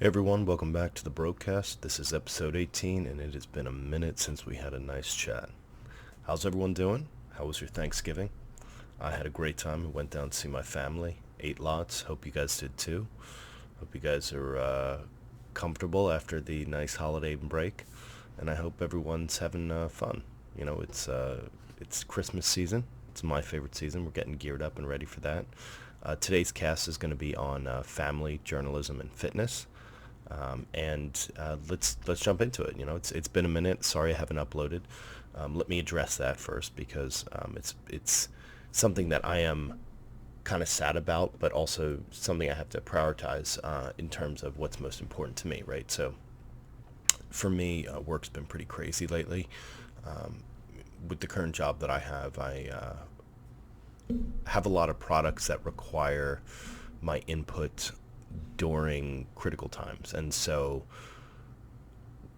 Hey everyone, welcome back to the Baroque Cast. This is episode 18, and it has been a minute since we had a nice chat. How's everyone doing? How was your Thanksgiving? I had a great time. I went down to see my family, ate lots. Hope you guys did too. Hope you guys are comfortable after the nice holiday break, and I hope everyone's having fun. It's Christmas season. It's my favorite season. We're getting geared up and ready for that. Today's cast is going to be on family, journalism, and fitness. And let's jump into it. It's been a minute. Sorry I haven't uploaded. Let me address that first because it's something that I am kind of sad about, but also something I have to prioritize in terms of what's most important to me, right? So for me, work's been pretty crazy lately. With the current job that I have a lot of products that require my input during critical times. And so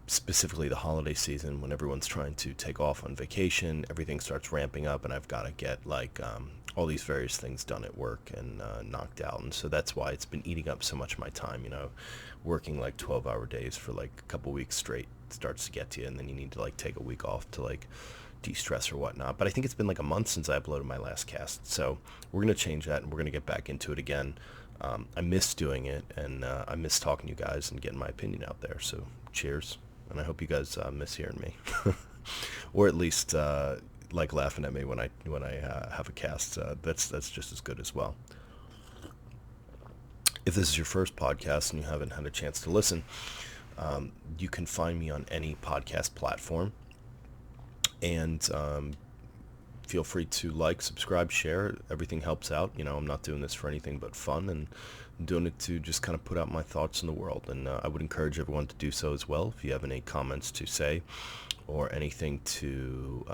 specifically the holiday season, when everyone's trying to take off on vacation, everything starts ramping up and I've got to get all these various things done at work and knocked out. And so that's why it's been eating up so much of my time, working 12-hour days for a couple weeks straight starts to get to you, and then you need to take a week off to de-stress or whatnot. But I think it's been a month since I uploaded my last cast, so we're going to change that and we're going to get back into it again. I miss doing it, and I miss talking to you guys and getting my opinion out there. So cheers, and I hope you guys miss hearing me, or at least laughing at me when I have a cast. That's just as good as well. If this is your first podcast and you haven't had a chance to listen, you can find me on any podcast platform, and feel free to subscribe, share. Everything helps out. I'm not doing this for anything but fun, and I'm doing it to just kind of put out my thoughts in the world. And I would encourage everyone to do so as well. If you have any comments to say or anything to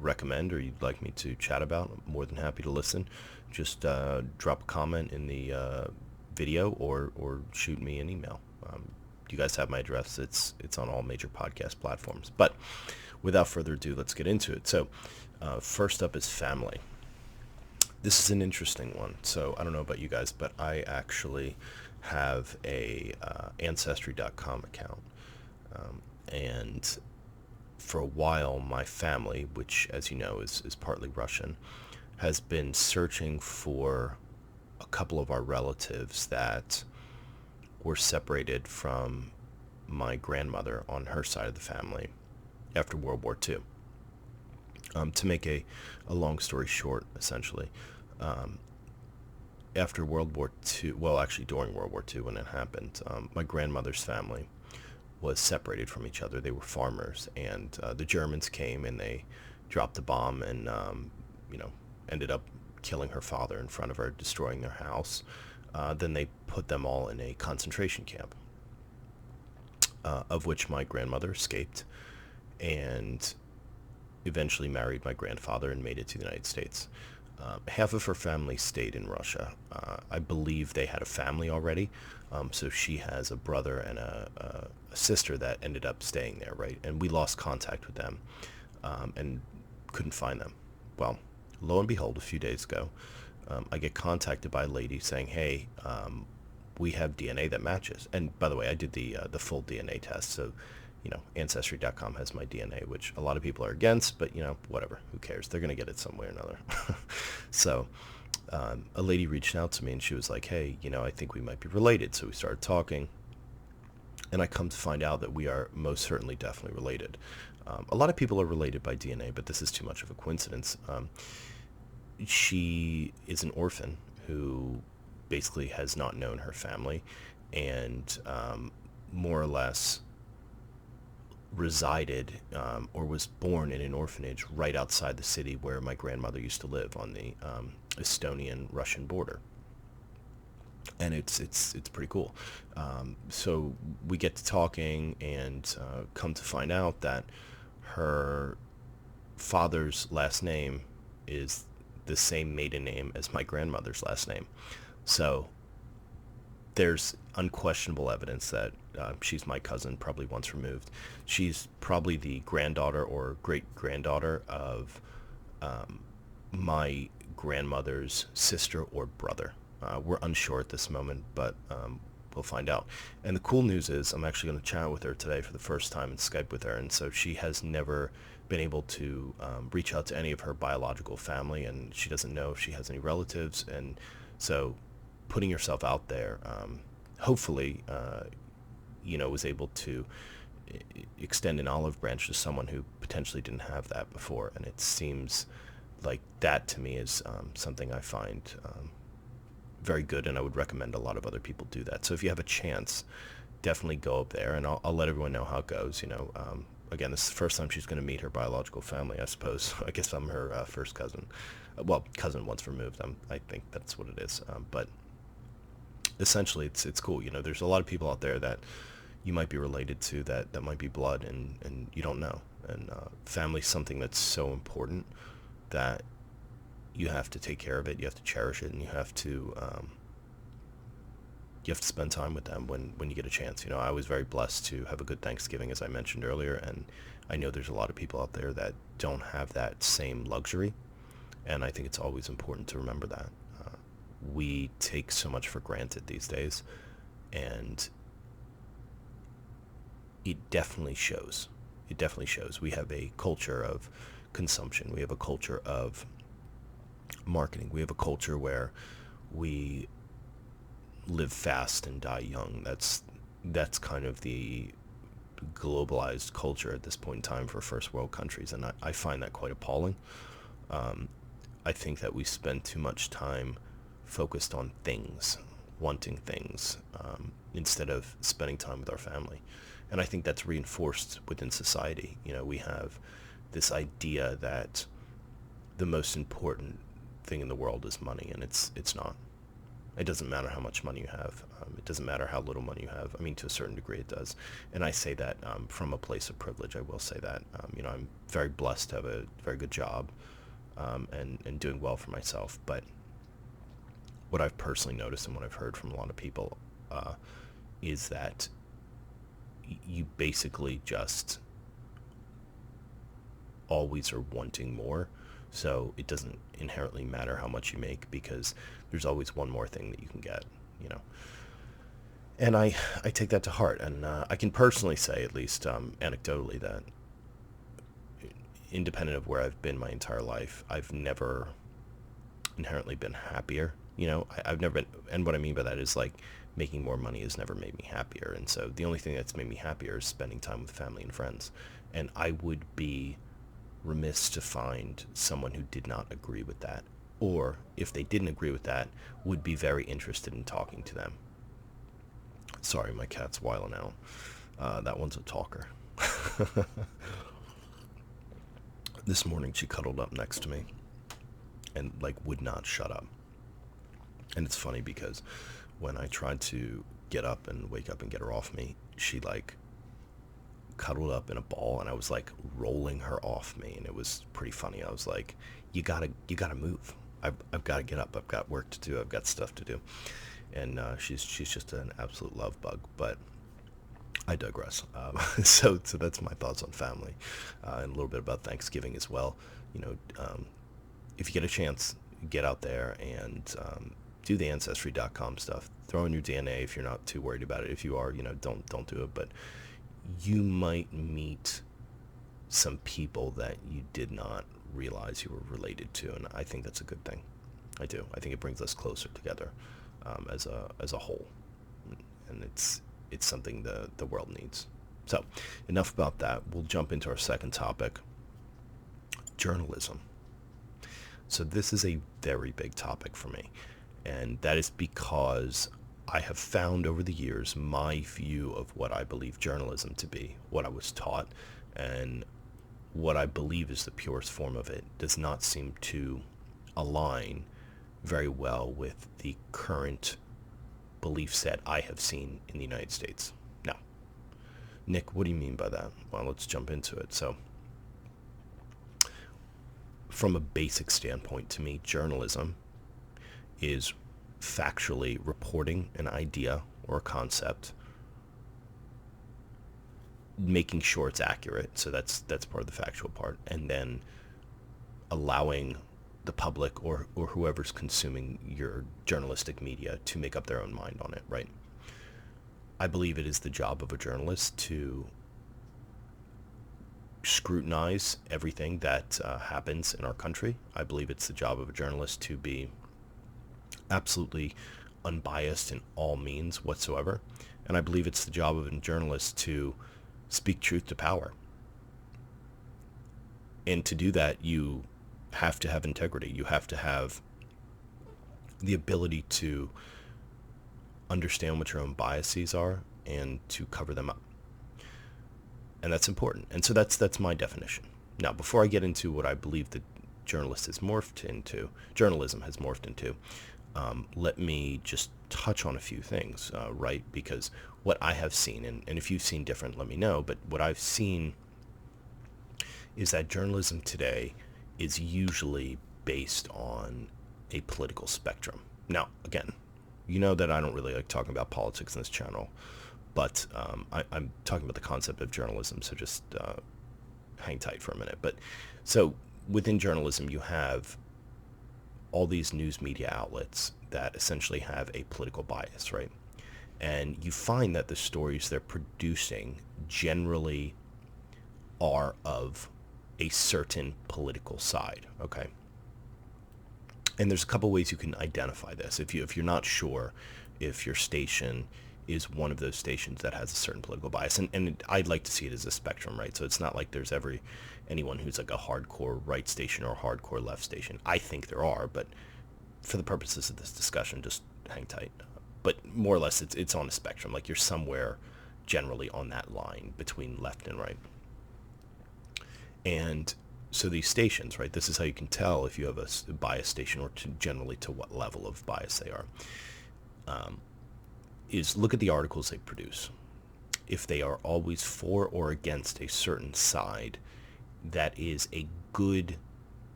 recommend or you'd like me to chat about, I'm more than happy to listen. Just drop a comment in the video or shoot me an email. You guys have my address. It's on all major podcast platforms. But without further ado, let's get into it. So first up is family. This is an interesting one. So I don't know about you guys, but I actually have a Ancestry.com account. And for a while, my family, which, as you know, is partly Russian, has been searching for a couple of our relatives that were separated from my grandmother on her side of the family after World War II. To make a long story short, essentially, after World War II, well, actually during World War II when it happened, my grandmother's family was separated from each other. They were farmers, and the Germans came and they dropped the bomb and, ended up killing her father in front of her, destroying their house. Then they put them all in a concentration camp, of which my grandmother escaped and eventually married my grandfather and made it to the United States. Half of her family stayed in Russia. I believe they had a family already, so she has a brother and a sister that ended up staying there, right? And we lost contact with them and couldn't find them. Well, lo and behold, a few days ago, I get contacted by a lady saying, hey, we have DNA that matches. And by the way, I did the full DNA test, so Ancestry.com has my DNA, which a lot of people are against, but whatever, who cares? They're going to get it some way or another. So a lady reached out to me and she was like, hey, I think we might be related. So we started talking, and I come to find out that we are most certainly definitely related. A lot of people are related by DNA, but this is too much of a coincidence. She is an orphan who basically has not known her family and more or less resided or was born in an orphanage right outside the city where my grandmother used to live on the Estonian-Russian border. And it's pretty cool. So we get to talking and come to find out that her father's last name is the same maiden name as my grandmother's last name. So there's unquestionable evidence that she's my cousin, probably once removed. She's probably the granddaughter or great-granddaughter of my grandmother's sister or brother. We're unsure at this moment, but people find out. And the cool news is I'm actually going to chat with her today for the first time and Skype with her. And so she has never been able to reach out to any of her biological family, and she doesn't know if she has any relatives. And so putting yourself out there, hopefully, was able to extend an olive branch to someone who potentially didn't have that before. And it seems like that to me is something I find very good, and I would recommend a lot of other people do that. So if you have a chance, definitely go up there, and I'll let everyone know how it goes. Again, this is the first time she's going to meet her biological family, I suppose. I guess I'm her first cousin. Well, cousin once removed. I think that's what it is. But essentially, it's cool. There's a lot of people out there that you might be related to that might be blood, and you don't know. And family's something that's so important that you have to take care of it, you have to cherish it, and you have to spend time with them when you get a chance. I was very blessed to have a good Thanksgiving, as I mentioned earlier, and I know there's a lot of people out there that don't have that same luxury, and I think it's always important to remember that. We take so much for granted these days, and it definitely shows. It definitely shows. We have a culture of consumption. We have a culture of marketing. We have a culture where we live fast and die young. That's kind of the globalized culture at this point in time for first world countries, and I find that quite appalling. I think that we spend too much time focused on things, wanting things, instead of spending time with our family. And I think that's reinforced within society. We have this idea that the most important thing in the world is money, and it's not. It doesn't matter how much money you have. It doesn't matter how little money you have. I mean, to a certain degree it does. And I say that from a place of privilege. I will say that. I'm very blessed to have a very good job and doing well for myself. But what I've personally noticed and what I've heard from a lot of people is that you basically just always are wanting more. So it doesn't inherently matter how much you make, because there's always one more thing that you can get, And I take that to heart, and I can personally say, at least anecdotally, that independent of where I've been my entire life, I've never inherently been happier. I've never been, and what I mean by that is like making more money has never made me happier. And so the only thing that's made me happier is spending time with family and friends. And I would be remiss to find someone who did not agree with that, or if they didn't agree with that, would be very interested in talking to them. Sorry, my cat's wilding out. That one's a talker. This morning she cuddled up next to me and would not shut up. And it's funny because when I tried to get up and wake up and get her off me, she cuddled up in a ball, and I was rolling her off me, and it was pretty funny. I was like, you gotta move. I've got to get up. I've got work to do. I've got stuff to do. And she's just an absolute love bug. But I digress. So that's my thoughts on family, and a little bit about Thanksgiving as well. If you get a chance, get out there and do the Ancestry.com stuff. Throw in your DNA if you're not too worried about it. If you are, don't do it. But you might meet some people that you did not realize you were related to, and I think that's a good thing. I do. I think it brings us closer together as a whole, and it's something the world needs. So enough about that. We'll jump into our second topic, journalism. So this is a very big topic for me, and that is because I have found over the years my view of what I believe journalism to be, what I was taught, and what I believe is the purest form of it does not seem to align very well with the current belief set I have seen in the United States. Now, Nick, what do you mean by that? Well, let's jump into it. So, from a basic standpoint, to me, journalism is factually reporting an idea or a concept, making sure it's accurate. So that's part of the factual part, and then allowing the public or whoever's consuming your journalistic media to make up their own mind on it, right? I believe it is the job of a journalist to scrutinize everything that happens in our country. I believe it's the job of a journalist to be absolutely unbiased in all means whatsoever. And I believe it's the job of a journalist to speak truth to power. And to do that, you have to have integrity. You have to have the ability to understand what your own biases are and to cover them up. And that's important. And so that's my definition. Now, before I get into what I believe that journalism has morphed into, let me just touch on a few things, right? Because what I have seen, and if you've seen different, let me know, but what I've seen is that journalism today is usually based on a political spectrum. Now, again, you know that I don't really like talking about politics in this channel, but I'm talking about the concept of journalism, so just hang tight for a minute. But so within journalism, you have all these news media outlets that essentially have a political bias, right? And you find that the stories they're producing generally are of a certain political side, okay? And there's a couple ways you can identify this. If you're not sure if your station is one of those stations that has a certain political bias, and I'd like to see it as a spectrum, right? So it's not like there's anyone who's like a hardcore right station or a hardcore left station. I think there are, but for the purposes of this discussion, just hang tight. But more or less, it's on a spectrum. Like you're somewhere generally on that line between left and right. And so these stations, right, this is how you can tell if you have a bias station or generally to what level of bias they are, is look at the articles they produce. If they are always for or against a certain side, that is a good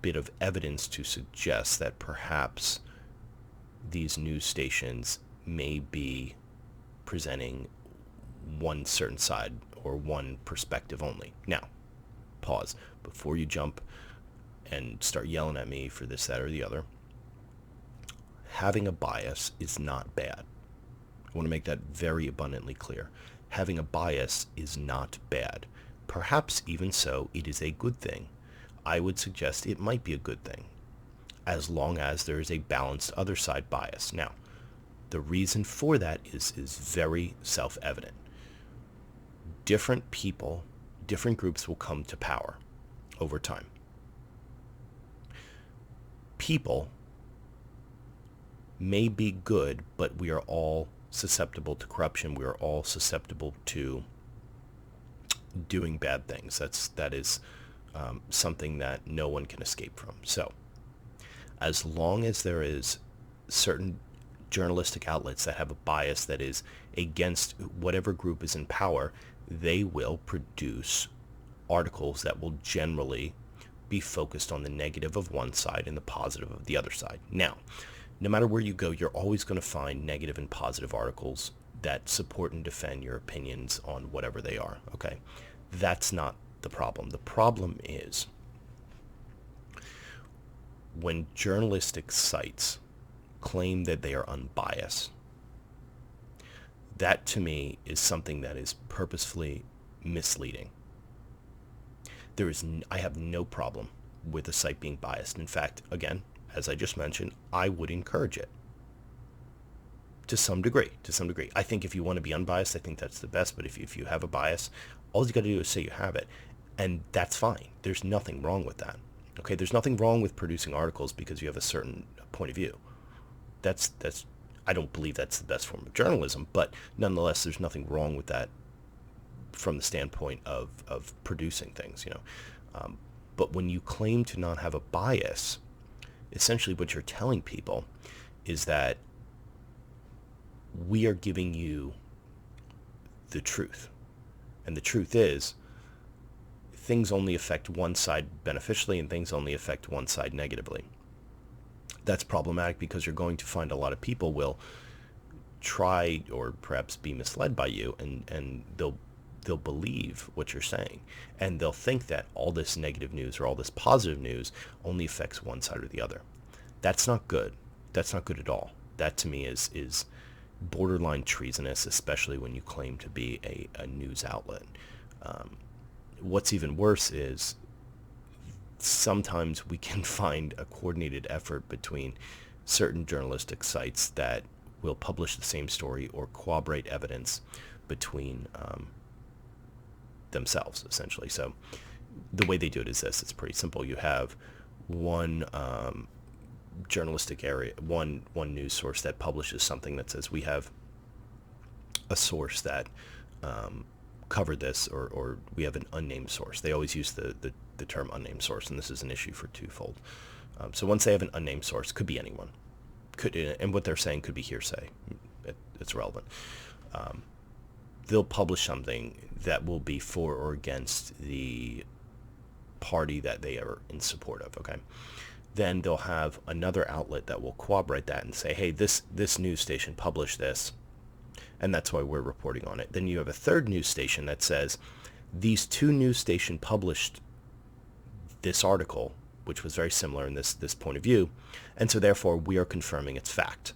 bit of evidence to suggest that perhaps these news stations may be presenting one certain side or one perspective only. Now, pause before you jump and start yelling at me for this, that, or the other. Having a bias is not bad. I want to make that very abundantly clear. Having a bias is not bad. Perhaps even so, it is a good thing. I would suggest it might be a good thing, as long as there is a balanced other side bias. Now, the reason for that is very self-evident. Different people, different groups will come to power over time. People may be good, but we are all susceptible to corruption. We are all susceptible to doing bad things. That is something that no one can escape from. So as long as there is certain journalistic outlets that have a bias that is against whatever group is in power, they will produce articles that will generally be focused on the negative of one side and the positive of the other side. Now, no matter where you go, you're always going to find negative and positive articles that support and defend your opinions on whatever they are, okay? That's not the problem. The problem is when journalistic sites claim that they are unbiased. That to me is something that is purposefully misleading. I have no problem with a site being biased. In fact, again, as I just mentioned, I would encourage it to some degree. I think if you want to be unbiased, I think that's the best. But if you have a bias, all you got to do is say you have it, and that's fine. There's nothing wrong with that. Okay, there's nothing wrong with producing articles because you have a certain point of view. That's I don't believe that's the best form of journalism, but nonetheless, there's nothing wrong with that from the standpoint of producing things, you know. But when you claim to not have a bias, essentially what you're telling people is that we are giving you the truth. And the truth is, things only affect one side beneficially and things only affect one side negatively. That's problematic because you're going to find a lot of people will try or perhaps be misled by you, and they'll believe what you're saying, and they'll think that all this negative news or all this positive news only affects one side or the other. That's not good. That's not good at all. That to me is borderline treasonous, especially when you claim to be a news outlet. What's even worse is sometimes we can find a coordinated effort between certain journalistic sites that will publish the same story or corroborate evidence between themselves, essentially. So the way they do it is this. It's pretty simple. You have one journalistic area, one news source that publishes something that says we have a source that covered this, or we have an unnamed source. They always use the term unnamed source, and this is an issue for twofold. So once they have an unnamed source, could be anyone, and what they're saying could be hearsay. It's relevant. They'll publish something that will be for or against the party that they are in support of. Okay, then they'll have another outlet that will corroborate that and say, hey, this news station published this, and that's why we're reporting on it. Then you have a third news station that says these two news stations published this article, which was very similar in this point of view, and so therefore we are confirming it's fact.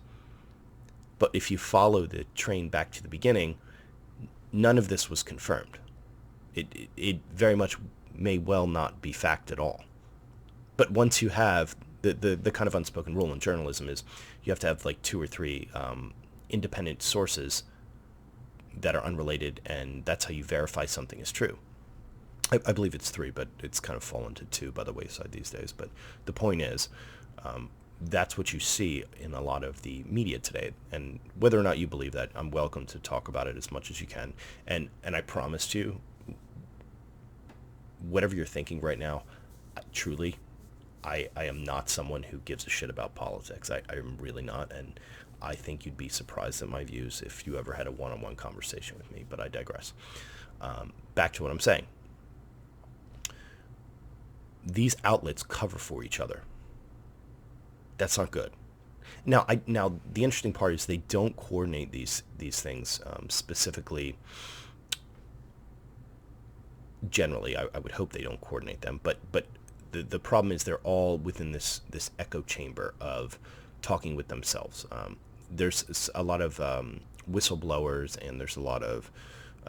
But if you follow the train back to the beginning, none of this was confirmed. It very much may well not be fact at all. But once you have the kind of unspoken rule in journalism is you have to have like 2 or 3 independent sources that are unrelated, and that's how you verify something is true. I believe it's 3, but it's kind of fallen to 2 by the wayside these days. But the point is, that's what you see in a lot of the media today. And whether or not you believe that, I'm welcome to talk about it as much as you can. And I promise you, whatever you're thinking right now, truly, I am not someone who gives a shit about politics. I am really not, and I think you'd be surprised at my views if you ever had a one-on-one conversation with me, but I digress. Back to what I'm saying. These outlets cover for each other. That's not good. Now, the interesting part is they don't coordinate these things specifically. Generally, I would hope they don't coordinate them, but the problem is they're all within this echo chamber of talking with themselves. There's a lot of whistleblowers, and there's a lot of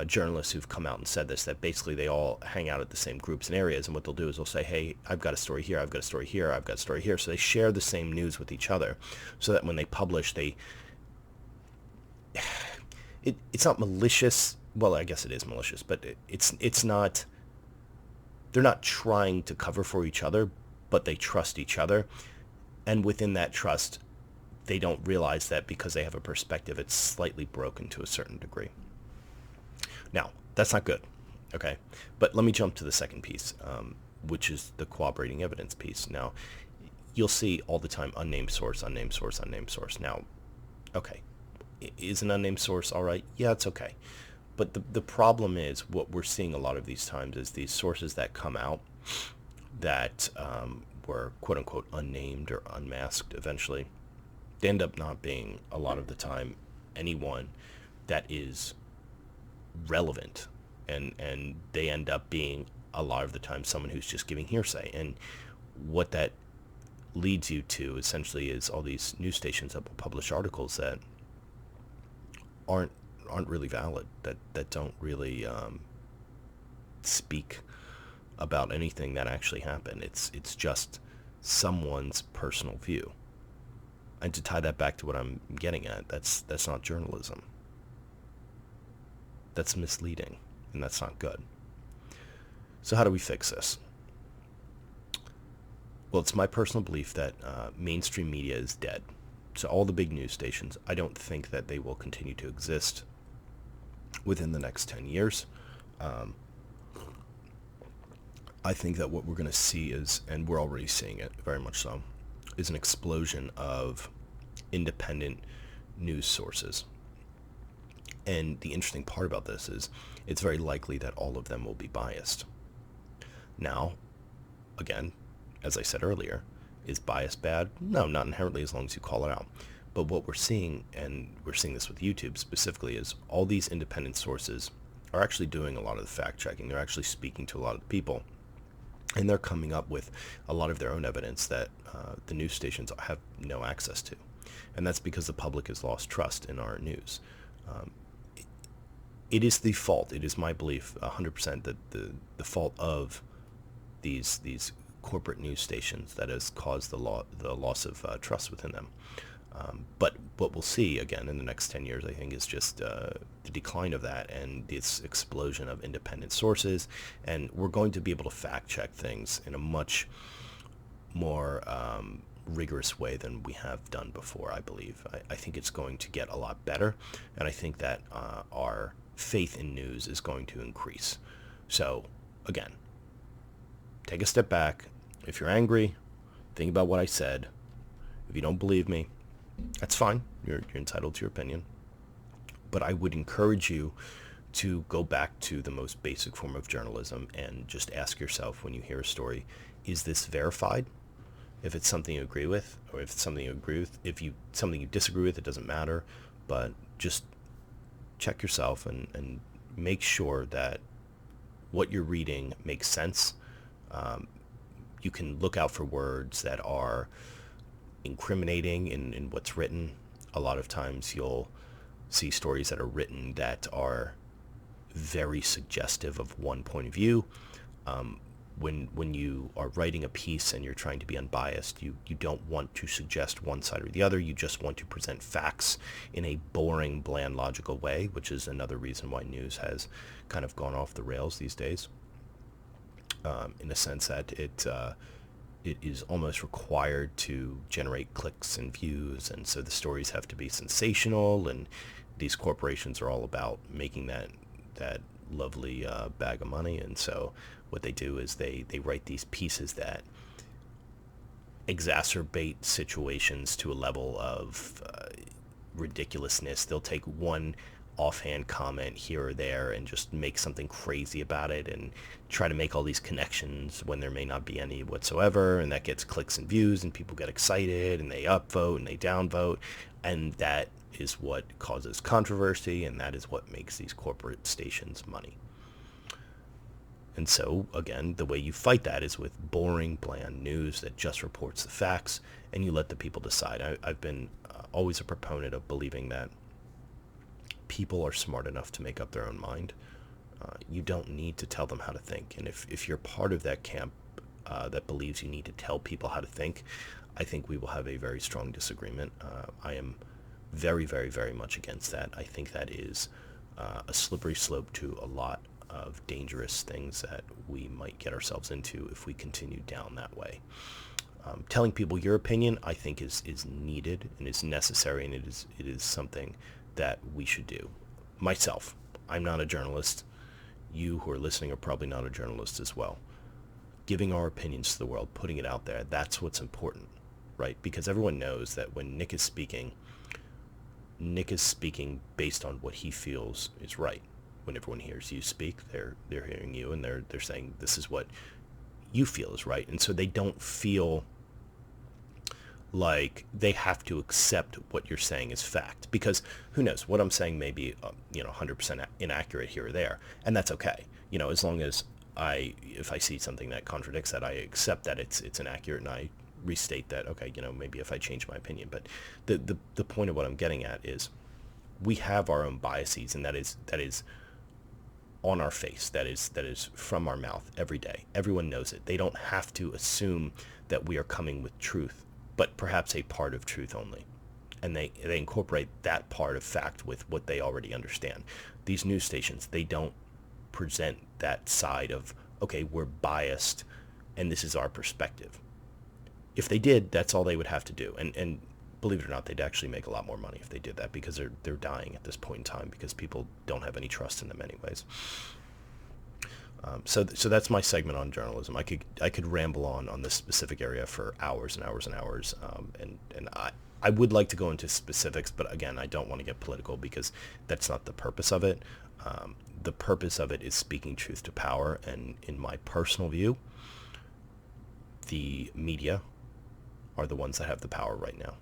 journalists who've come out and said this, that basically they all hang out at the same groups and areas, and what they'll do is they'll say, hey, I've got a story here, I've got a story here, I've got a story here. So they share the same news with each other, so that when they publish, it's not malicious. Well, I guess it is malicious, but it's not. They're not trying to cover for each other, but they trust each other, and within that trust, they don't realize that because they have a perspective, it's slightly broken to a certain degree. Now, that's not good, okay? But let me jump to the second piece, which is the corroborating evidence piece. Now, you'll see all the time unnamed source, unnamed source, unnamed source. Now, okay, is an unnamed source all right? Yeah, it's okay. But the problem is, what we're seeing a lot of these times is these sources that come out that were quote-unquote unnamed or unmasked eventually, they end up not being, a lot of the time, anyone that is relevant, and they end up being, a lot of the time, someone who's just giving hearsay. And what that leads you to, essentially, is all these news stations that will publish articles that aren't really valid, that don't really speak about anything that actually happened. It's just someone's personal view. And to tie that back to what I'm getting at, that's not journalism. That's misleading, and that's not good. So how do we fix this? Well, it's my personal belief that mainstream media is dead. So all the big news stations, I don't think that they will continue to exist within the next 10 years. I think that what we're going to see is, and we're already seeing it very much so, is an explosion of independent news sources. And the interesting part about this is it's very likely that all of them will be biased. Now, again, as I said earlier, is bias bad? No, not inherently, as long as you call it out. But what we're seeing, and we're seeing this with YouTube specifically, is all these independent sources are actually doing a lot of the fact-checking. They're actually speaking to a lot of the people. And they're coming up with a lot of their own evidence that the news stations have no access to. And that's because the public has lost trust in our news. Um, it is the fault, it is my belief 100% that the fault of these corporate news stations that has caused the loss of trust within them. But what we'll see again in the next 10 years, I think, is just the decline of that and this explosion of independent sources. And we're going to be able to fact check things in a much more rigorous way than we have done before, I believe. I think it's going to get a lot better. And I think that our faith in news is going to increase. So, again, take a step back. If you're angry, think about what I said. If you don't believe me, that's fine. You're entitled to your opinion. But I would encourage you to go back to the most basic form of journalism and just ask yourself when you hear a story, is this verified? If it's something you agree with, or if it's something you agree with, something you disagree with, it doesn't matter. But just check yourself and make sure that what you're reading makes sense. You can look out for words that are incriminating in what's written. A lot of times you'll see stories that are written that are very suggestive of one point of view. When you are writing a piece and you're trying to be unbiased, you don't want to suggest one side or the other. You just want to present facts in a boring, bland, logical way, which is another reason why news has kind of gone off the rails these days. In a sense that it is almost required to generate clicks and views, and so the stories have to be sensational, and these corporations are all about making that lovely bag of money. And so what they do is they write these pieces that exacerbate situations to a level of ridiculousness. They'll take one offhand comment here or there and just make something crazy about it and try to make all these connections when there may not be any whatsoever, and that gets clicks and views, and people get excited and they upvote and they downvote, and that is what causes controversy, and that is what makes these corporate stations money. And so, again, the way you fight that is with boring, bland news that just reports the facts, and you let the people decide. I've been always a proponent of believing that people are smart enough to make up their own mind. You don't need to tell them how to think. And if you're part of that camp that believes you need to tell people how to think, I think we will have a very strong disagreement. I am very, very, very much against that. I think that is a slippery slope to a lot of dangerous things that we might get ourselves into if we continue down that way. Telling people your opinion, I think, is needed and is necessary, and it is something that we should do. Myself, I'm not a journalist. You who are listening are probably not a journalist as well. Giving our opinions to the world, putting it out there, that's what's important, right? Because everyone knows that when Nick is speaking based on what he feels is right. When everyone hears you speak, they're hearing you, and they're saying this is what you feel is right. And so they don't feel like they have to accept what you're saying as fact, because who knows, what I'm saying may be 100% inaccurate here or there, and that's okay. As long as if I see something that contradicts that, I accept that it's inaccurate, and I restate that, okay, maybe if I change my opinion. But the point of what I'm getting at is we have our own biases, and that is on our face, that is from our mouth every day. Everyone knows it. They don't have to assume that we are coming with truth, but perhaps a part of truth only. And they incorporate that part of fact with what they already understand. These news stations, they don't present that side of, okay, we're biased and this is our perspective. If they did, that's all they would have to do. And believe it or not, they'd actually make a lot more money if they did that, because they're dying at this point in time because people don't have any trust in them anyways. So that's my segment on journalism. I could ramble on this specific area for hours and hours and hours, and I would like to go into specifics, but again, I don't want to get political because that's not the purpose of it. The purpose of it is speaking truth to power, and in my personal view, the media are the ones that have the power right now.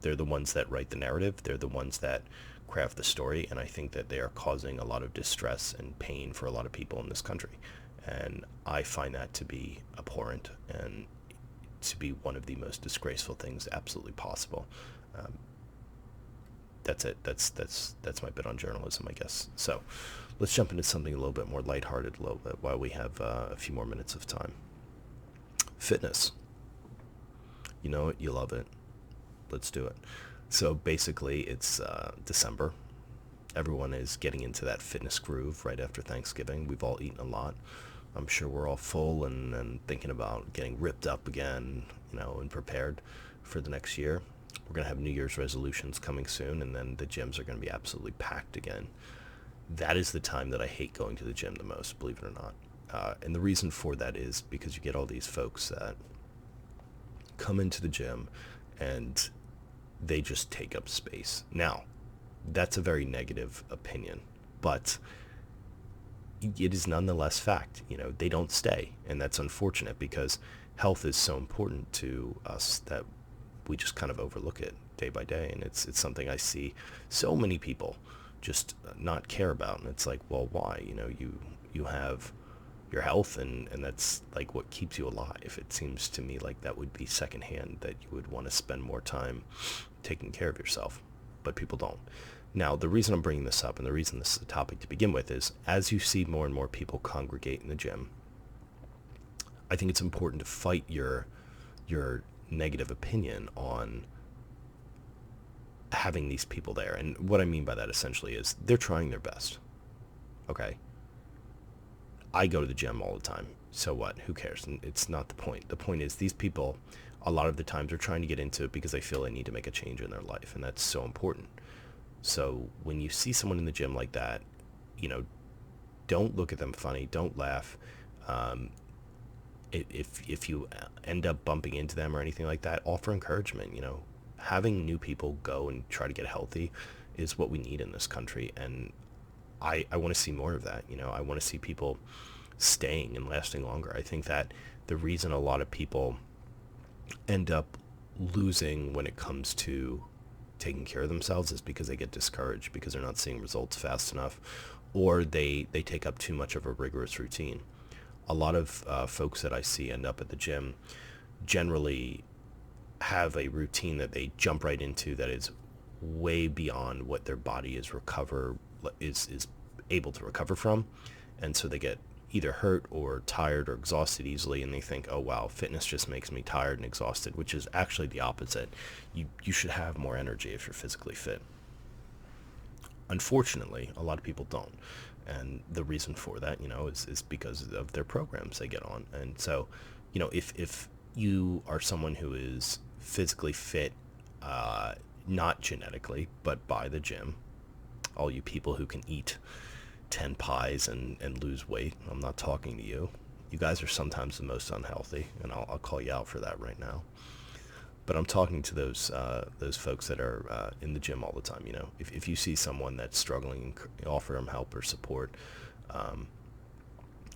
They're the ones that write the narrative. They're the ones that craft the story, and I think that they are causing a lot of distress and pain for a lot of people in this country. And I find that to be abhorrent and to be one of the most disgraceful things absolutely possible. That's it. That's my bit on journalism, I guess. So let's jump into something a little bit more lighthearted a little bit while we have a few more minutes of time. Fitness. You know it, you love it. Let's do it. So basically, it's December. Everyone is getting into that fitness groove right after Thanksgiving. We've all eaten a lot. I'm sure we're all full and thinking about getting ripped up again, and prepared for the next year. We're going to have New Year's resolutions coming soon, and then the gyms are going to be absolutely packed again. That is the time that I hate going to the gym the most, believe it or not. And the reason for that is because you get all these folks that come into the gym and they just take up space. Now, that's a very negative opinion, but it is nonetheless fact. They don't stay, and that's unfortunate because health is so important to us that we just kind of overlook it day by day, and it's something I see so many people just not care about. And it's like, well, why? You have your health, and that's like what keeps you alive. It seems to me like that would be secondhand, that you would want to spend more time taking care of yourself, but people don't. Now, the reason I'm bringing this up, and the reason this is a topic to begin with, is as you see more and more people congregate in the gym, I think it's important to fight your negative opinion on having these people there. And what I mean by that essentially is they're trying their best. Okay? I go to the gym all the time. So what? Who cares? And it's not the point. The point is these people, a lot of the times, are trying to get into it because they feel they need to make a change in their life, and that's so important. So when you see someone in the gym like that, don't look at them funny. Don't laugh. If you end up bumping into them or anything like that, offer encouragement. Having new people go and try to get healthy is what we need in this country, and I want to see more of that. I want to see people staying and lasting longer. I think that the reason a lot of people end up losing when it comes to taking care of themselves is because they get discouraged because they're not seeing results fast enough, or they take up too much of a rigorous routine. A lot of folks that I see end up at the gym generally have a routine that they jump right into that is way beyond what their body is able to recover from, and so they get either hurt or tired or exhausted easily, and they think, oh wow, fitness just makes me tired and exhausted, which is actually the opposite. You should have more energy if you're physically fit. Unfortunately, a lot of people don't, and the reason for that, is because of their programs they get on. And so, if you are someone who is physically fit, not genetically, but by the gym, all you people who can eat 10 pies and lose weight, I'm not talking to you. You guys are sometimes the most unhealthy, and I'll call you out for that right now. But I'm talking to those folks that are in the gym all the time. If you see someone that's struggling, offer them help or support,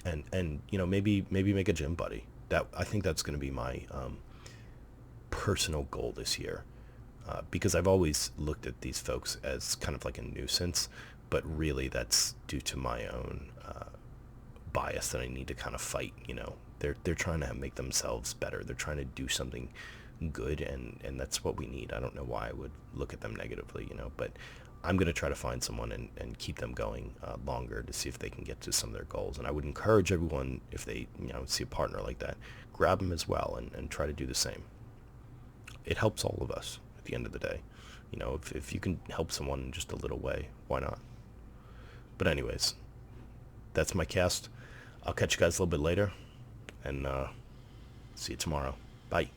and maybe make a gym buddy. That, I think that's going to be my personal goal this year, because I've always looked at these folks as kind of like a nuisance, but really that's due to my own bias that I need to kind of fight. They're trying to make themselves better. They're trying to do something good, and that's what we need. I don't know why I would look at them negatively, but I'm going to try to find someone and keep them going longer to see if they can get to some of their goals. And I would encourage everyone, if they see a partner like that, grab them as well and try to do the same. It helps all of us at the end of the day. If you can help someone in just a little way, why not? But anyways, that's my cast. I'll catch you guys a little bit later, and see you tomorrow. Bye.